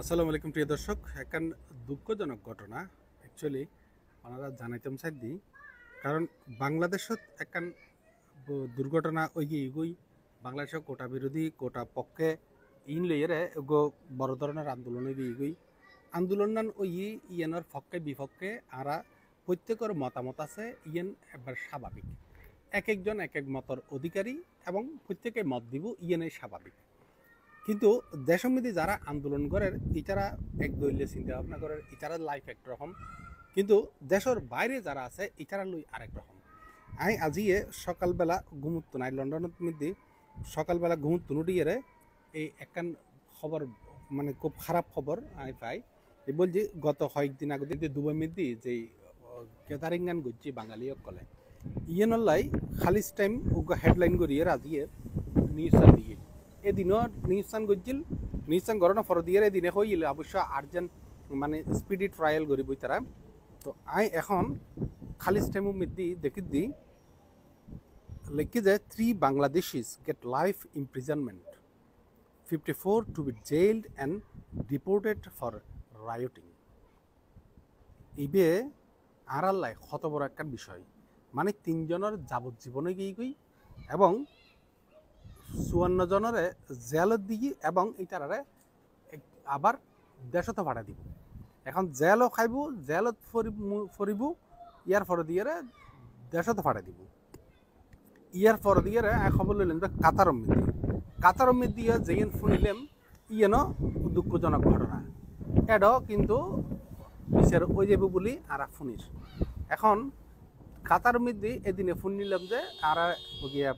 আসসালামু আলাইকুম প্রিয় দর্শক একখান দুঃখজনক ঘটনা অ্যাকচুয়ালি ওনারা জানাইতাম চাই কারণ বাংলাদেশত একখান দুর্ঘটনা ওই বাংলাদেশের কোটা বিরোধী কোটা পক্ষে ইন লইয়েরে গো বড় ধরনের আন্দোলন ইগুই আন্দোলন ওই ইয়েনের পক্ষে বিপক্ষে আরা প্রত্যেকের মতামত আছে ইয়েন একবার স্বাভাবিক এক একজন এক এক মতর অধিকারী এবং প্রত্যেকে মত দিব ইয়েনের স্বাভাবিক কিন্তু দেশের মধ্যে যারা আন্দোলন করেন ইতারা এক দলীয় চিন্তা ভাবনা করেন ইতারা লাইফ একরকম কিন্তু দেশের বাইরে যারা আছে ইতারা লই আরেক রকম আই আজিয়ে সকালবেলা ঘুমুত নাই লন্ডনের মধ্যে সকালবেলা ঘুমুত নুটিয়ে এই একখান খবর মানে খুব খারাপ খবর আমি পাই বলছি গত কয়েকদিন আগে দুবাই মধ্যে যে কেদারিং গান করছি বাঙালি কলে ইয়েনলাই খালিস টাইম হেডলাইন করিয়ে আজিয়ে নিউজ দিয়ে এদিনও নিউজ করছিল নিউজ গড়না ফর দিয়ে এদিনে হইল অবশ্য আর্জেন্ট মানে স্পিডি ট্রায়াল করিব তারা তো আই এখন খালিস টাইম মধ্যে দেখি দি লিখি যে 3 Bangladeshis get life imprisonment 54 to be jailed and deported for rioting ইবে আড়াল্লাই কত বড় একটা বিষয় মানে 3 জনের যাবজ্জীবনে গই এবং 54 জনের জেলত দিয়ে এবং ইটারে আবার দেশত ভাড়া দিব এখন জেলও খাইব জেলত ফরিব ইয়ার পরে দিয়ে দেশত ভাড়া দিব ইয়ার পরে দিয়ে খবর লইলেন যে কাতার দিয়ে যেন শুনিলেন ইয়েন দুঃখজনক ঘটনা এডও কিন্তু বিচার ওই যাবে বলি আর শুনিস এখন কাতার মধ্যে এদিনে ফোন নিলাম যে আর গিয়া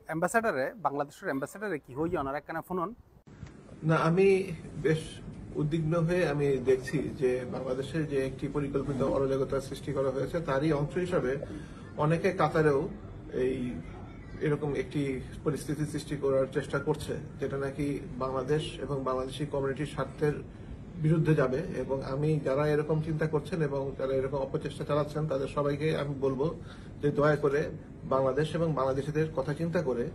অ্যাম্বাসাডারে বাংলাদেশের অ্যাম্বাসাডারে কি হই ওনার একখানা ফোনন না আমি বেশ উদ্বিগ্ন হয়ে আমি দেখছি যে বাংলাদেশের যে একটি পরিকল্পিত অরাজকতা সৃষ্টি করা হয়েছে তারই অংশ হিসাবে অনেকে কাতারেও এই এরকম একটি পরিস্থিতি সৃষ্টি করার চেষ্টা করছে যেটা নাকি বাংলাদেশ এবং বাংলাদেশি কমিউনিটির স্বার্থের বিরুদ্ধে যাবে এবং আমি যারা এরকম চিন্তা করছেন এবং যারা এরকম অপচেষ্টা চালাচ্ছেন তাদের সবাইকে আমি বলবো যে দয়া করে বাংলাদেশ এবং বাংলাদেশিদের কথা চিন্তা করে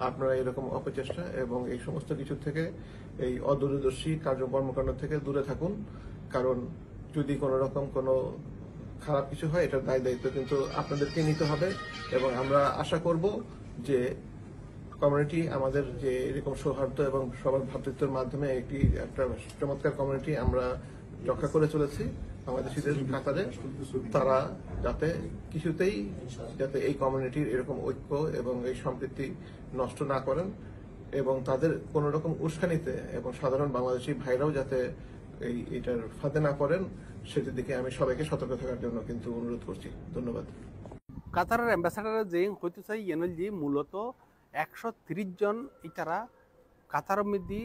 আপনারা এরকম অপচেষ্টা এবং এই সমস্ত কিছু থেকে এই অদূরদর্শী কর্মকাণ্ড থেকে দূরে থাকুন কারণ যদি কোনো রকম কোনো খারাপ কিছু হয় এটার দায় দায়িত্ব কিন্তু আপনাদেরকে নিতে হবে এবং আমরা আশা করব যে কমিউনিটি আমাদের যে এরকম সৌহার্দ্য এবং সবার ভ্রাতৃত্বের মাধ্যমে একটা চমৎকার কমিউনিটি আমরা রক্ষা করে চলেছি বাংলাদেশিদের কাতারে তারা যাতে কিছুতেই যাতে এই কমিউনিটির এরকম ঐক্য এবং এই সম্প্রীতি নষ্ট না করেন এবং তাদের কোন রকম উস্কানিতে এবং সাধারণ বাংলাদেশি ভাইরাও যাতে এটার ফাঁদে না পড়েন সেটির দিকে আমি সবাইকে সতর্ক থাকার জন্য কিন্তু অনুরোধ করছি। ধন্যবাদ। কাতারের অ্যাম্বাসাডার যে হইতে চাই ইয়েনজি মূলত 130 জন ইতারা কাতার মধ্যে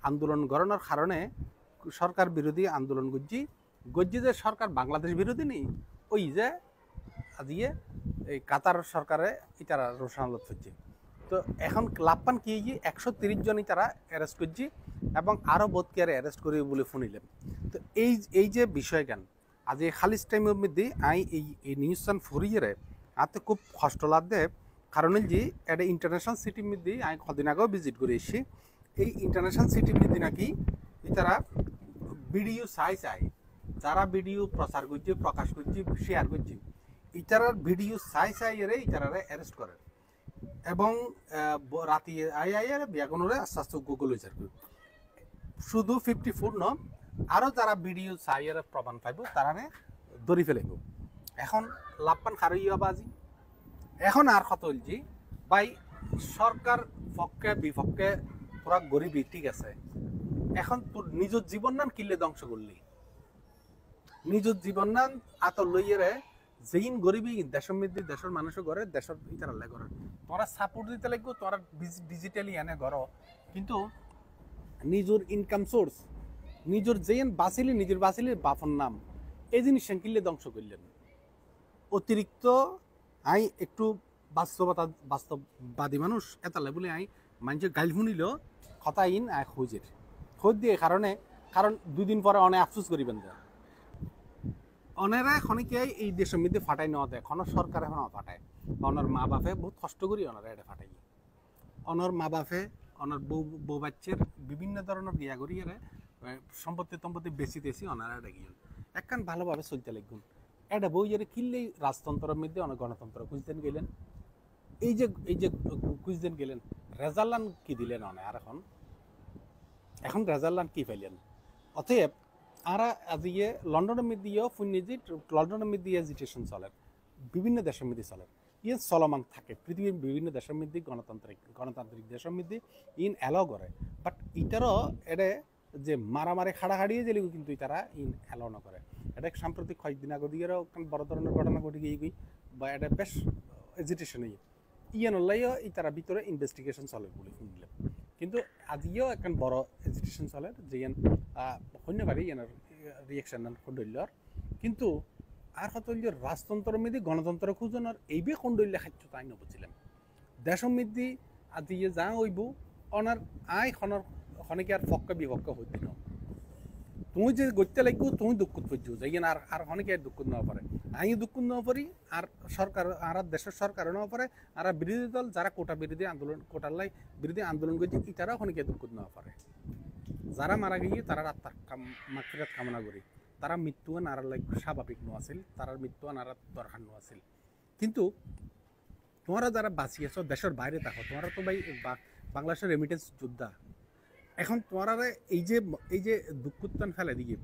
আন্দোলন গড়ানোর কারণে সরকার বিরোধী আন্দোলন গজ্জি যে সরকার বাংলাদেশ বিরোধী নেই ওই যে আজিয়ে এই কাতার সরকারে ইতারা রোশানত হচ্ছে তো এখন লাভপান কি 130 জন ইতারা অ্যারেস্ট করছি এবং আরও বোধকে অ্যারেস্ট করি বলে শুনিলাম তো এই যে বিষয় জ্ঞান আজ এই খালিস টাইমের মধ্যে আই এই নিউজ ফুরিয়ে আতে খুব কষ্ট লাগবে কারণ যে একটা ইন্টারন্যাশনাল সিটির মধ্যে আমি কদিন আগেও ভিজিট করে এসেছি এই ইন্টারন্যাশনাল সিটির মধ্যে নাকি তারা ভিডিও চাই যারা ভিডিও প্রচার করছে প্রকাশ করছে শেয়ার করছে ইতারার ভিডিও চাই ইতারা অ্যারেস্ট করে এবং রাতে আই বেগুনরে আস্তে আস্তে গুগল হয়েছে শুধু 54 ন আরও যারা ভিডিও চাই প্রমাণ পাইব তারা ধরি ফেলাইব এখন লাভপান খারই বাজি এখন আর কত হলছি ভাই সরকার পক্ষে বিপক্ষে তোরা গরিবই ঠিক আছে এখন তোর নিজের জীবন নাম কিনলে ধ্বংস করলি নিজের জীবন নাম আত লইয়ে যেইন গরিবই দেশের মধ্যে দেশের মানুষও ঘরে দেশের ইতারালে ঘরে তোরা সাপোর্ট দিতে লাগবো তোরা ডিজিটালি এনে ঘর কিন্তু নিজের ইনকাম সোর্স নিজের যেইন নিজের বাঁচিলি বাপর নাম এই জিনিস কিনলে ধ্বংস করলেন অতিরিক্ত আই একটু বাস্তববাদী মানুষ এতালে বলে আই মানুষের গাইল শুনিলেও কথা ইন খোঁজের খোঁজ দিয়ে কারণ 2 দিন পরে অনেক আফসোস করিবেন যা অনেরা খনিকে এই দেশের মধ্যে ফাটাই নেওয়া দেয় কোনো সরকার এখন ফাটায় অনার মা বাপে বহুত কষ্ট করি ওনারা এটা ফাটাই অনার মা বাপে অনার বউ বাচ্চার বিভিন্ন ধরনের গিয়া করি সম্পত্তি বেশিতেছি ওনারা এটা গিয়ে একখান ভালোভাবে চলতে লাগবেন এটা বই যে কিনলেই রাজতন্ত্রের মধ্যে অনেক গণতন্ত্র খুঁজতেন গেলেন এই যে খুঁজতেন গেলেন রেজাল্লান কি দিলেন অনেক আর এখন রেজাল্লান কি পাইলেন অতএব আরা আজকে লন্ডনের মধ্যে লন্ডনের মধ্যে এজিটেশন চলে বিভিন্ন দেশের মধ্যে চলে ইন চলমান থাকে পৃথিবীর বিভিন্ন দেশের মধ্যে গণতান্ত্রিক দেশের মধ্যে ইন অ্যালাউ করে বাট ইটারও এটা যে মারামারি খাড়াখাড়িয়ে গেলেও কিন্তু তারা ইন অ্যালাউ না করে এটা সাম্প্রতিক কয়েকদিন আগে দিয়েও বড় ধরনের ঘটনা ঘটে গিয়ে বা এটা বেশ এজিটেশন ইয়ানল্লাইও তারা ভিতরে ইনভেস্টিগেশন চলে বলে শুনলাম কিন্তু আজিও এখন বড় এজিটেশন চলে যে হইতে পারে ইয়ানোর রিয়েকশন খন্ডল্যর কিন্তু আর হতল্য রাজতন্ত্রের মধ্যে গণতন্ত্র খুঁজনের এইবে খন্ডল্য খাদ্য তাই নবছিলাম দেশের মধ্যে আজি যা হইব অনার আই খনের খনেকে আর পক্ষ বিপক্ষ হইতে ন তুমি যে গড়তে লাগবো তুমি দুঃখ পড়ছো যাই আর খনেকে আর দুঃখ নেওয়া পারে আই দুঃখ নেওয়া পারি আর সরকার আর দেশের সরকারও নেওয়া পারে আর বিরোধী দল যারা কোটা বিরোধী আন্দোলন করছে ইতারাও খনেকে দুঃখ নেওয়া পারে যারা মারা গিয়ে তারা আত্মার মাগফিরাত কামনা করি তারা মৃত্যু নারার লাইক স্বাভাবিক নো আছিল তার মৃত্যু নারার দরকার নো আছিল কিন্তু তোমরা যারা বাঁচিয়েছ দেশের বাইরে থাকো তোমরা তো ভাই বাংলাদেশের রেমিটেন্স যোদ্ধা এখন তোমরা এই যে দুঃখোত্তান ফেলে দিয়ে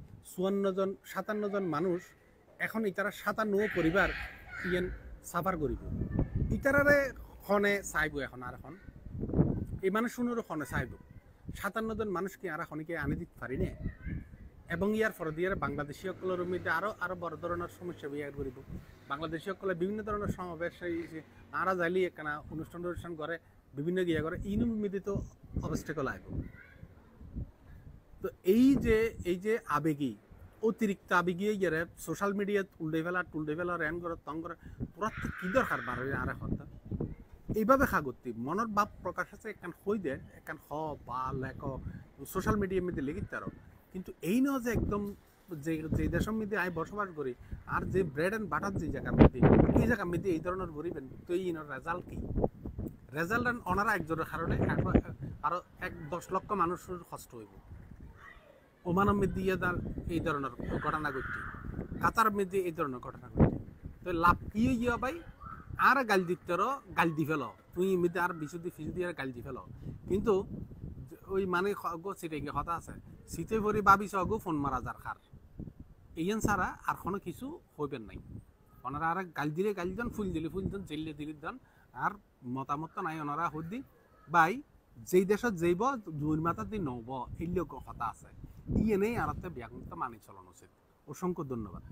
57 জন মানুষ এখন ইতারা 57 পরিবার ইয়েন সাফার করিব ইতারারে খনে চাইব এখন আর এখন এই মানুষগুলোরও খনে চাইব 57 জন মানুষকে আর খনিকে আনি দিতে পারি না এবং ইয়ার পর দিয়ে বাংলাদেশী সকলের মধ্যে আরো বড় ধরনের সমস্যা বিয়ার করিব বাংলাদেশী সকলে বিভিন্ন ধরনের সমাবেশ আরা যাইলি একখানা অনুষ্ঠান করে বিভিন্ন গিয়া করে ইনুর মধ্যে তো অবস্টেকল আইব তো এই যে আবেগী অতিরিক্ত আবেগী গিয়ে সোশ্যাল মিডিয়াত টুলডে ফেলা র্যান করে তং করে তোরা তো কি দরকার বারো আর কথা এইভাবে খাগতি মনের ভাব প্রকাশ আছে একখান হই দে একখান হ বা লেখ সোশ্যাল মিডিয়ার মধ্যে লেগে তারও কিন্তু এই নয় যে একদম যে দেশের মধ্যে আমি বসবাস করি আর যে ব্রেড অ্যান্ড বাটার যে জায়গার মধ্যে এই জায়গার মধ্যে এই ধরনের গরিবেন তো এই রেজাল্ট কি রেজাল্ট ওনারা একজনের কারণে আরো 10 লক্ষ মানুষের কষ্ট হইব ওমানের মধ্যে এই ধরনের ঘটনা ঘটছে কাতার মধ্যে এই ধরনের ঘটনা ঘটছে তো লাভ কি ইয়া ভাই আর গাল দিতেরও গাল দি ফেল তুই এমনিতে আর ফিসুদি আর গাল দি ফেল কিন্তু ওই মানে সিটে গিয়ে কথা আছে শীতে ভরি ভাবিস অগু ফোন মারা যার খার এইন ছাড়া আর কোনো কিছু হইবেন নাই ওনারা আর গাল দিলে গাল দেন ফুল দেন জেললে দিলি দেন আর মতামত নাই ওনারা হদি বাই যেই দেশত যাইব দুই মাথার দিন নব এই লোক কথা আছে ইয়ে নেই আর ব্যাংক মানি চলানো উচিত অসংখ্য ধন্যবাদ।